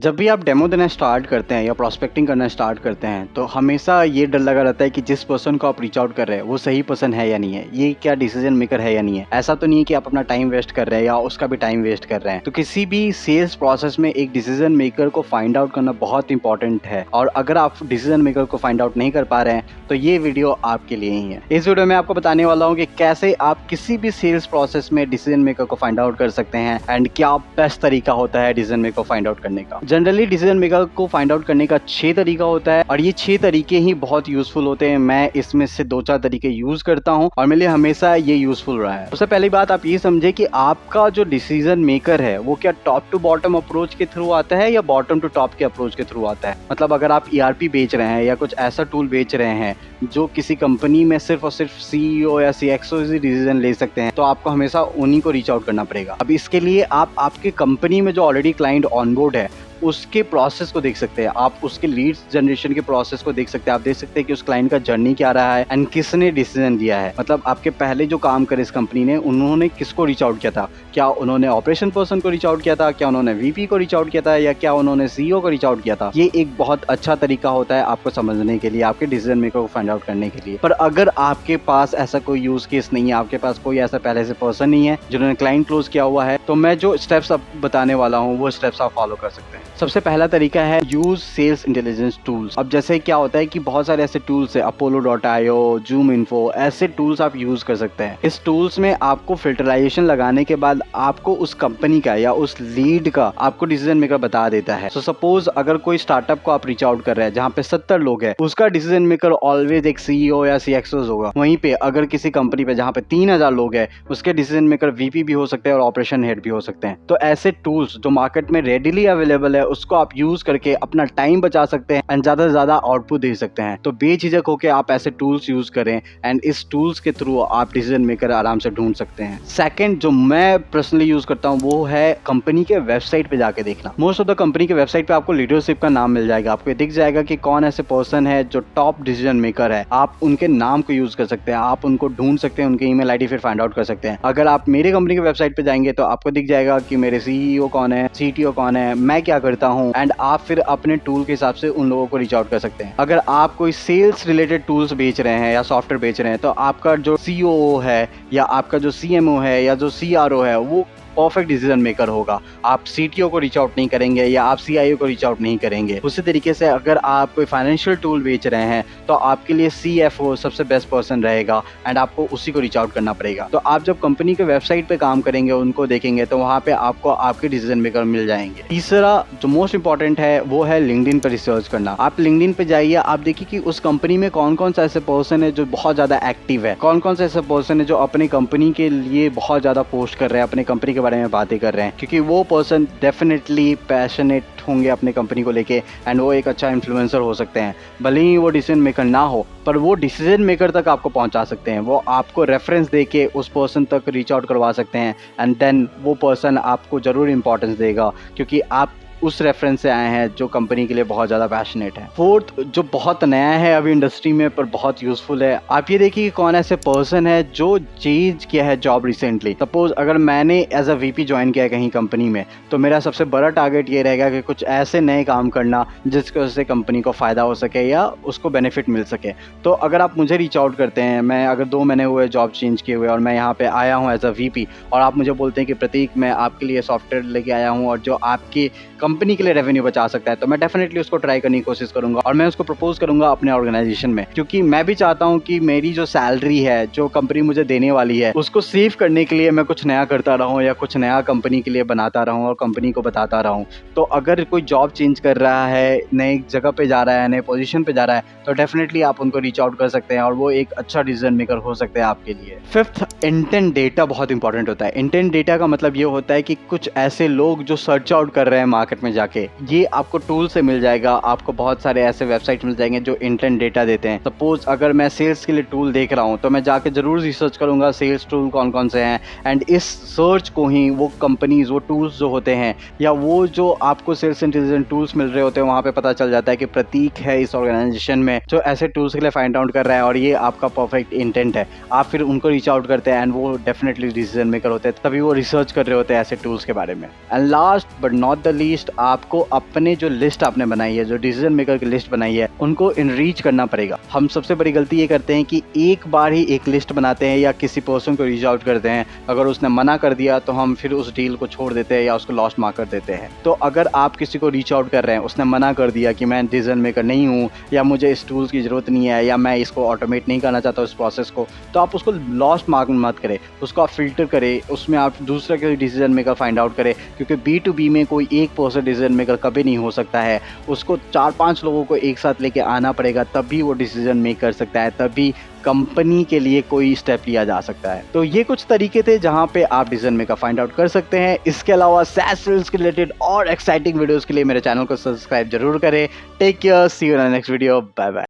जब भी आप डेमो देना स्टार्ट करते हैं या प्रोस्पेक्टिंग करना स्टार्ट करते हैं तो हमेशा ये डर लगा रहता है कि जिस पर्सन को आप रीच आउट कर रहे हैं वो सही पर्सन है या नहीं है, ये क्या डिसीजन मेकर है या नहीं है। ऐसा तो नहीं है कि आप अपना टाइम वेस्ट कर रहे हैं या उसका भी टाइम वेस्ट कर रहे हैं। तो किसी भी सेल्स प्रोसेस में एक डिसीजन मेकर को फाइंड आउट करना बहुत इंपॉर्टेंट है, और अगर आप डिसीजन मेकर को फाइंड आउट नहीं कर पा रहे हैं तो ये वीडियो आपके लिए ही है। इस वीडियो में आपको बताने वाला हूँ कि कैसे आप किसी भी सेल्स प्रोसेस में डिसीजन मेकर को फाइंड आउट कर सकते हैं एंड क्या बेस्ट तरीका होता है डिसीजन मेकर को फाइंड आउट करने का। जनरली डिसीजन मेकर को फाइंड आउट करने का 6 तरीका होता है और ये 6 तरीके ही बहुत यूजफुल होते हैं। मैं इसमें से 2-4 तरीके यूज करता हूँ और मेरे लिए हमेशा ये यूजफुल रहा है। सबसे पहली बात आप ये समझे कि आपका जो डिसीजन मेकर है वो क्या टॉप टू बॉटम अप्रोच के थ्रू आता है या बॉटम टू टॉप के अप्रोच के थ्रू आता है। मतलब अगर आप ERP बेच रहे हैं या कुछ ऐसा टूल बेच रहे हैं जो किसी कंपनी में सिर्फ और सिर्फ CEO या CXO ही डिसीजन ले सकते हैं, तो आपको हमेशा उन्हीं को रीच आउट करना पड़ेगा। अब इसके लिए आप आपके कंपनी में जो ऑलरेडी क्लाइंट ऑनबोर्ड है उसके प्रोसेस को देख सकते हैं, आप उसके लीड्स जनरेशन के प्रोसेस को देख सकते हैं। आप देख सकते हैं कि उस क्लाइंट का जर्नी क्या रहा है एंड किसने डिसीजन दिया है। मतलब आपके पहले जो काम करे इस कंपनी ने, उन्होंने किसको रीच आउट किया था। क्या उन्होंने ऑपरेशन पर्सन को रीच आउट किया था, क्या उन्होंने VP को रीच आउट किया था, या क्या उन्होंने CEO को रीच आउट किया था। ये एक बहुत अच्छा तरीका होता है आपको समझने के लिए, आपके डिसीजन मेकर को फाइंड आउट करने के लिए। पर अगर आपके पास ऐसा कोई यूज केस नहीं है, आपके पास कोई ऐसा पहले से पर्सन नहीं है जिन्होंने क्लाइंट क्लोज किया हुआ है, तो मैं जो स्टेप्स अब बताने वाला हूँ वो स्टेप्स आप फॉलो कर सकते हैं। सबसे पहला तरीका है यूज सेल्स इंटेलिजेंस टूल्स। अब जैसे क्या होता है कि बहुत सारे ऐसे टूल्स है, Apollo.io, Zoom Info, ऐसे टूल्स आप यूज कर सकते हैं। इस टूल्स में आपको फिल्टराइजेशन लगाने के बाद आपको उस कंपनी का या उस लीड का आपको डिसीजन मेकर बता देता है। सो सपोज अगर कोई स्टार्टअप को आप रीच आउट कर रहे हैं जहाँ पे 70 लोग हैं, उसका डिसीजन मेकर ऑलवेज एक CEO या CXO होगा। वहीं पे अगर किसी कंपनी पे जहाँ पे 3000 लोग हैं, उसके डिसीजन मेकर VP भी हो सकते हैं और ऑपरेशन हेड भी हो सकते हैं। तो ऐसे टूल्स जो मार्केट में रेडिली अवेलेबल है उसको आप यूज करके अपना टाइम बचा सकते हैं एंड ज्यादा से ज्यादा आउटपुट दे सकते हैं। तो बेझिझक होकर आप ऐसे टूल्स यूज करें एंड इस टूल्स के थ्रू आप डिसीजन मेकर आराम से ढूंढ सकते हैं। सेकंड जो मैं पर्सनली यूज करता हूं वो है कंपनी के वेबसाइट पे जाके देखना। मोस्ट ऑफ द कंपनी के वेबसाइट पे आपको लीडरशिप का नाम मिल जाएगा, आपको दिख जाएगा कि कौन ऐसे पर्सन है जो टॉप डिसीजन मेकर है। आप उनके नाम को यूज कर सकते हैं, आप उनको ढूंढ सकते हैं, उनके ईमेल ID फिर फाइंड आउट कर सकते हैं। अगर आप मेरे कंपनी के वेबसाइट पे जाएंगे तो आपको दिख जाएगा कि मेरे CEO कौन है, CTO कौन है, मैं क्या करता हूँ, एंड आप फिर अपने टूल के हिसाब से उन लोगों को रीच आउट कर सकते हैं। अगर आप कोई सेल्स रिलेटेड टूल्स बेच रहे हैं या सॉफ्टवेयर बेच रहे हैं तो आपका जो COO है या आपका जो CMO है या जो CRO है वो परफेक्ट डिसीजन मेकर होगा। आप CTO को रीच आउट नहीं करेंगे या आप CIO को रीच आउट नहीं करेंगे। उसी तरीके से अगर आप कोई फाइनेंशियल टूल बेच रहे हैं तो आपके लिए CFO सबसे बेस्ट पर्सन रहेगा एंड आपको उसी को रीच आउट करना पड़ेगा। तो आप जब कंपनी के वेबसाइट पे काम करेंगे, उनको देखेंगे, तो वहाँ पे आपको आपके डिसीजन मेकर मिल जाएंगे। तीसरा जो मोस्ट इंपॉर्टेंट है वो है लिंक्डइन पर रिसर्च करना। आप लिंक्डइन पे जाइए, आप देखिए कि उस कंपनी में कौन कौन सा ऐसे पर्सन है जो बहुत ज्यादा एक्टिव है, कौन कौन सा ऐसे पर्सन है जो अपनी कंपनी के लिए बहुत ज्यादा पोस्ट कर रहे हैं, अपनी कंपनी के बारे में बातें कर रहे हैं, क्योंकि वो पर्सन डेफिनेटली पैशनेट होंगे अपनी कंपनी को लेके एंड वो एक अच्छा इन्फ्लुएंसर हो सकते हैं। भले ही वो डिसीजन मेकर ना हो पर वो डिसीजन मेकर तक आपको पहुंचा सकते हैं। वो आपको रेफरेंस दे के उस पर्सन तक रीच आउट करवा सकते हैं एंड देन वो पर्सन आपको जरूर इंपॉर्टेंस देगा क्योंकि आप उस रेफरेंस से आए हैं जो कंपनी के लिए बहुत ज़्यादा पैशनेट है। फोर्थ जो बहुत नया है अभी इंडस्ट्री में पर बहुत यूजफुल है, आप ये देखिए कि कौन ऐसे पर्सन है जो चेंज किया है जॉब रिसेंटली। सपोज अगर मैंने एज अ VP ज्वाइन किया है कहीं कंपनी में तो मेरा सबसे बड़ा टारगेट ये रहेगा कि कुछ ऐसे नए काम करना जिसकी वजह से कंपनी को फ़ायदा हो सके या उसको बेनिफिट मिल सके। तो अगर आप मुझे रीच आउट करते हैं, मैं अगर 2 महीने हुए जॉब चेंज किए हुए और मैं यहाँ पे आया हूँ एज अ VP और आप मुझे बोलते हैं कि प्रतीक मैं आपके लिए सॉफ्टवेयर लेके आया हूँ और जो आपकी कंपनी के लिए रेवेन्यू बचा सकता है, तो मैं डेफिनेटली उसको ट्राई करने की कोशिश करूंगा और मैं उसको प्रपोज करूंगा अपने ऑर्गेनाइजेशन में, क्योंकि मैं भी चाहता हूं कि मेरी जो सैलरी है जो कंपनी मुझे देने वाली है उसको सेव करने के लिए मैं कुछ नया करता रहूं या कुछ नया कंपनी के लिए बनाता रहूं और कंपनी को बताता रहूं। तो अगर कोई जॉब चेंज कर रहा है, नई जगह पे जा रहा है, नए पोजीशन पे जा रहा है, तो डेफिनेटली आप उनको रीच आउट कर सकते हैं और वो एक अच्छा डिसीजन मेकर हो सकते हैं आपके लिए। फिफ्थ, इंटेंट डेटा बहुत इंपॉर्टेंट होता है। इंटेंट डेटा का मतलब ये होता है कि कुछ ऐसे लोग जो सर्च आउट कर रहे हैं मार्केट में जाके, ये आपको टूल से मिल जाएगा। आपको बहुत सारे ऐसे वेबसाइट मिल जाएंगे जो इंटेंट डेटा देते हैं। सपोज अगर मैं सेल्स के लिए टूल देख रहा हूँ तो मैं जाके जरूर रिसर्च करूंगा सेल्स टूल कौन कौन से हैं एंड इस सर्च को ही वो कंपनीज, वो टूल्स जो होते हैं या वो जो आपको सेल्स इंटेलिजेंस टूल्स मिल रहे होते हैं वहाँ पे पता चल जाता है कि प्रतीक है इस ऑर्गेनाइजेशन में जो ऐसे टूल्स के लिए फाइंड आउट कर रहा है और ये आपका परफेक्ट इंटेंट है। आप फिर उनको रीच आउट करते हैं एंड वो डेफिनेटली डिसीजन मेकर होते हैं, तभी वो रिसर्च कर रहे होते हैं ऐसे टूल्स के बारे में। And last but not the least, first आपको अपने जो लिस्ट आपने बनाई है, जो डिसीजन मेकर की लिस्ट बनाई है, उनको इनरीच करना पड़ेगा। हम सबसे बड़ी गलती ये करते हैं कि एक बार ही एक लिस्ट बनाते हैं या किसी पर्सन को रीच आउट करते हैं, अगर उसने मना कर दिया तो हम फिर उस डील को छोड़ देते हैं या उसको लॉस्ट मार्क कर देते हैं। तो अगर आप किसी को रीच आउट कर रहे हैं, उसने मना कर दिया कि मैं डिसीजन मेकर नहीं हूँ या मुझे इस टूल्स की ज़रूरत नहीं है या मैं इसको ऑटोमेट नहीं करना चाहता उस प्रोसेस को, तो आप उसको लॉस्ट मार्क मत करें, उसको आप फिल्टर करें, उसमें आप दूसरा कोई डिसीजन मेकर फाइंड आउट करें, क्योंकि B2B में कोई एक पर्सन डिसीजन मेकर कभी नहीं हो सकता है। उसको 4-5 लोगों को एक साथ लेके आना पड़ेगा, तभी वो डिसीजन मेक कर सकता है, तभी कंपनी के लिए कोई स्टेप लिया जा सकता है। तो ये कुछ तरीके थे जहां पे आप डिसीजन मेकर फाइंड आउट कर सकते हैं। इसके अलावा SaaS सेल्स के रिलेटेड और एक्साइटिंग वीडियोस के लिए मेरे चैनल को सब्सक्राइब जरूर करें। Take care, see you in the next video, bye bye.